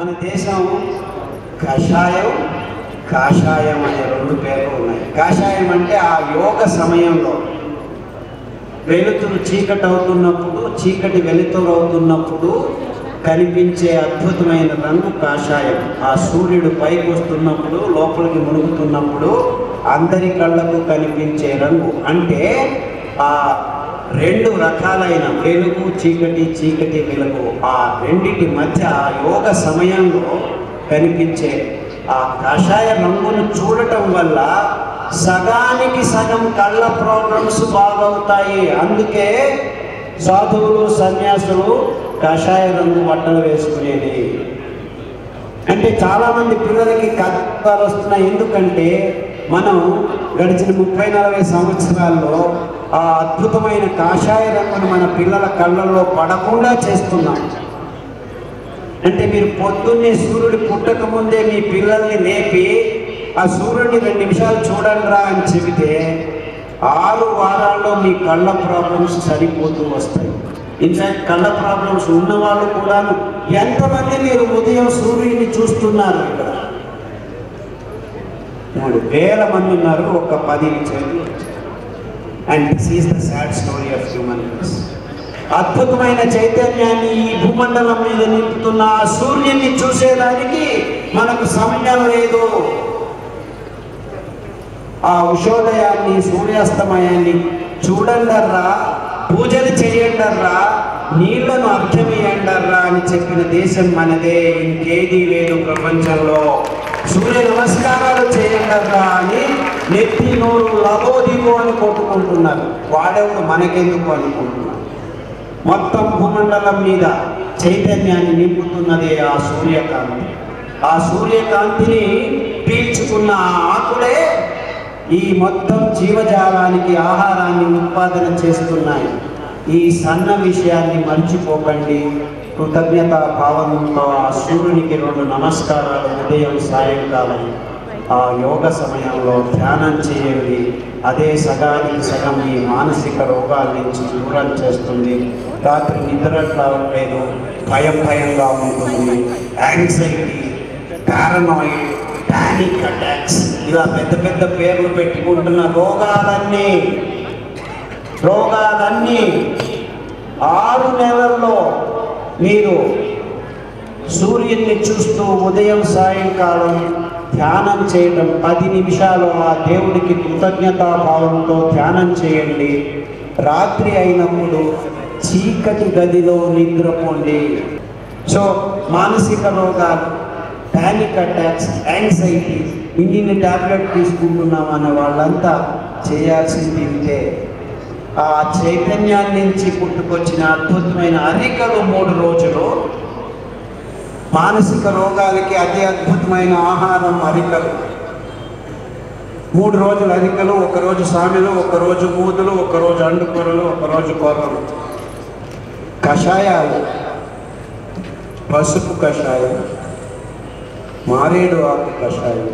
మన దేశం కషాయం కాషాయం అనే రెండు పేర్లు ఉన్నాయి. కాషాయం అంటే ఆ యోగ సమయంలో వెలుతురు చీకటి అవుతున్నప్పుడు, చీకటి వెలుతురు అవుతున్నప్పుడు కనిపించే అద్భుతమైన రంగు కాషాయం. ఆ సూర్యుడు పైకి వస్తున్నప్పుడు, లోపలికి మునుగుతున్నప్పుడు అందరి కళ్ళకు కనిపించే రంగు. అంటే ఆ రెండు రకాలైన వెలుగు చీకటి, చీకటి వెలుగు, ఆ రెండిటి మధ్య ఆ యోగ సమయంలో కనిపించే ఆ కాషాయ రంగును చూడటం వల్ల సగానికి సగం కళ్ళ ప్రాబ్లమ్స్ బాగవుతాయి. అందుకే సాధువులు సన్యాసులు కాషాయ రంగు బట్టలు వేసుకునేది. అంటే చాలామంది పిల్లలకి కష్టాలు వస్తున్నాయి. ఎందుకంటే మనం గడిచిన 30-40 సంవత్సరాల్లో ఆ అద్భుతమైన కాషాయ రంగును మన పిల్లల కళ్ళల్లో పడకుండా చేస్తున్నాం. అంటే మీరు పొద్దున్నే సూర్యుడు పుట్టక ముందే మీ పిల్లల్ని లేపి ఆ సూర్యుడిని 2 నిమిషాలు చూడండి రా అని చెబితే 6 వారాల్లో మీ కళ్ళ ప్రాబ్లమ్స్ సరిపోతూ వస్తాయి. ఇన్ఫాక్ట్ కళ్ళ ప్రాబ్లమ్స్ ఉన్నవాళ్ళు కూడా ఎంతమంది మీరు ఉదయం సూర్యుడిని చూస్తున్నారు? ఇక్కడ 3,000 మంది ఉన్నారు, ఒక 10 చేతులు. And this is the sad story of human rights. అద్భుతమైన చైతన్యాన్ని ఈ భూమండలం మీద నింపుతున్న ఆ సూర్యుని చూసేదానికి మనకు సమయం లేదు. ఆ ఉషోదయాన్ని, సూర్యాస్తమయాన్ని చూడండర్రా, పూజలు చేయండర్రా, నీళ్లను అర్ఘ్యమేయండర్రా అని చెప్పిన దేశం మనదే. ఇంకేదీ లేదు ప్రపంచంలో. సూర్య నమస్కారాలు చేయండర్రా అని నెత్తి నోరు లబోదిగో అని కొట్టుకుంటున్నారు. వాడెవడు మనకెందుకు అనుకుంటున్నారు. మొత్తం భూమండలం మీద చైతన్యాన్ని నింపుతున్నదే ఆ సూర్యకాంతి. ఆ సూర్యకాంతిని పీల్చుకున్న ఆ ఆకులే ఈ మొత్తం జీవజాలానికి ఆహారాన్ని ఉత్పాదన చేస్తున్నాయి. ఈ సన్న విషయాన్ని మర్చిపోకండి. కృతజ్ఞతా భావంతో ఆ సూర్యునికి 2 నమస్కారాలు ఉదయం సాయంకాలం ఆ యోగ సమయంలో ధ్యానం చేయండి. అదే సగానికి సగం ఈ మానసిక రోగాల నుంచి దూరం చేస్తుంది. రాత్రి నిద్ర రావట్లేదు, భయంగా ఉంటుంది, యాంగ్జైటీ, పారనాయిడ్, పానిక్ అటాక్స్, ఇలా పెద్ద పెద్ద పేర్లు పెట్టుకుంటున్న రోగాలన్నీ 6 నెలల్లో మీరు సూర్యుడిని చూస్తూ ఉదయం సాయంకాలం ధ్యానం చేయడం 10 నిమిషాలు ఆ దేవుడికి కృతజ్ఞతాభావంతో ధ్యానం చేయండి. రాత్రి అయినప్పుడు చీకటి గదిలో నిద్రపోండి. సో మానసిక రోగాలు, పానిక్ అటాక్స్, యాంగ్జైటీ, ఇన్ని టాబ్లెట్ తీసుకుంటున్నామన్న వాళ్ళంతా చేయాల్సింది ఇదే. ఆ చైతన్యాన్ని నుంచి పుట్టుకొచ్చిన అద్భుతమైన అరికలు 3 రోజులు. మానసిక రోగాలకి అతి అద్భుతమైన ఆహారం అరికలు. 3 రోజులు అరికలు, 1 రోజు సామెలు, 1 రోజు మూదులు, 1 రోజు అండుకూరలు, 1 రోజు కొర్రలు. కషాయాలు, పసుపు కషాయం, మారేడు ఆకు కషాయం,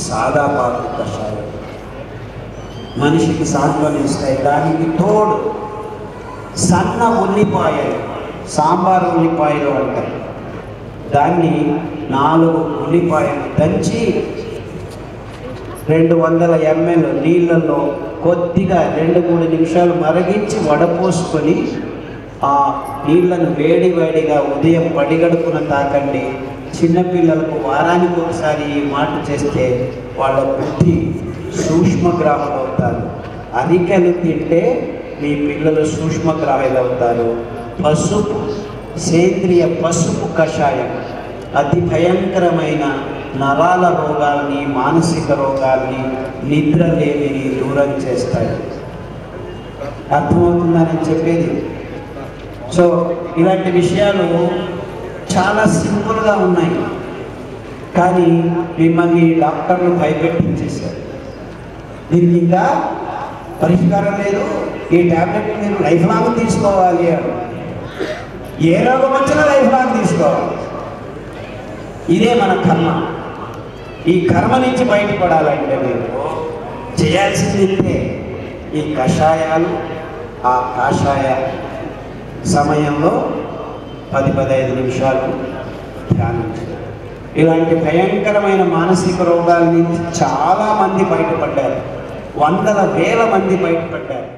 సాదాపాకు కషాయం మనిషికి సాంత్వనిస్తాయి. దానికి తోడు సన్న ఉల్లిపాయలు, సాంబార్ ఉల్లిపాయలు అంటారు. దాన్ని 4 ఉల్లిపాయలు దంచి 200 ml నీళ్ళల్లో కొద్దిగా 2-3 నిమిషాలు మరిగించి వడపోసుకొని ఆ నీళ్లను వేడిగా ఉదయం పడిగడుపున తాకండి. చిన్నపిల్లలకు వారానికి ఒకసారి ఈ మాట చేస్తే వాళ్ళ బుద్ధి సూక్ష్మగ్రాములు అవుతారు. అరికెలు తింటే మీ పిల్లలు సూక్ష్మగ్రాములు అవుతారు. పసుపు, సేంద్రియ పసుపు కషాయం అతి భయంకరమైన నరాల రోగాల్ని, మానసిక రోగాల్ని, నిద్రలేమిని దూరం చేస్తాయి. అర్థమవుతుందని చెప్పేది. సో ఇలాంటి విషయాలు చాలా సింపుల్గా ఉన్నాయి, కానీ మిమ్మల్ని డాక్టర్లు భయపెట్టించేశారు. దీనికి ఇంకా పరిష్కారం లేదు, ఈ ట్యాబ్లెట్ మీరు లైఫ్ లాంగ్ తీసుకోవాలి అని. ఏ రోగం వచ్చినా లైఫ్ లాంగ్ తీసుకోవాలి. ఇదే మన కర్మ. ఈ కర్మ నుంచి బయటపడాలంటే మీరు చేయాల్సింది ఈ కషాయాలు, ఆ కాషాయ సమయంలో 10-15 నిమిషాలు ధ్యానించడం. ఇలాంటి భయంకరమైన మానసిక రోగాల నుంచి చాలామంది బయటపడ్డారు, వందల వేల మంది బయటపడ్డారు.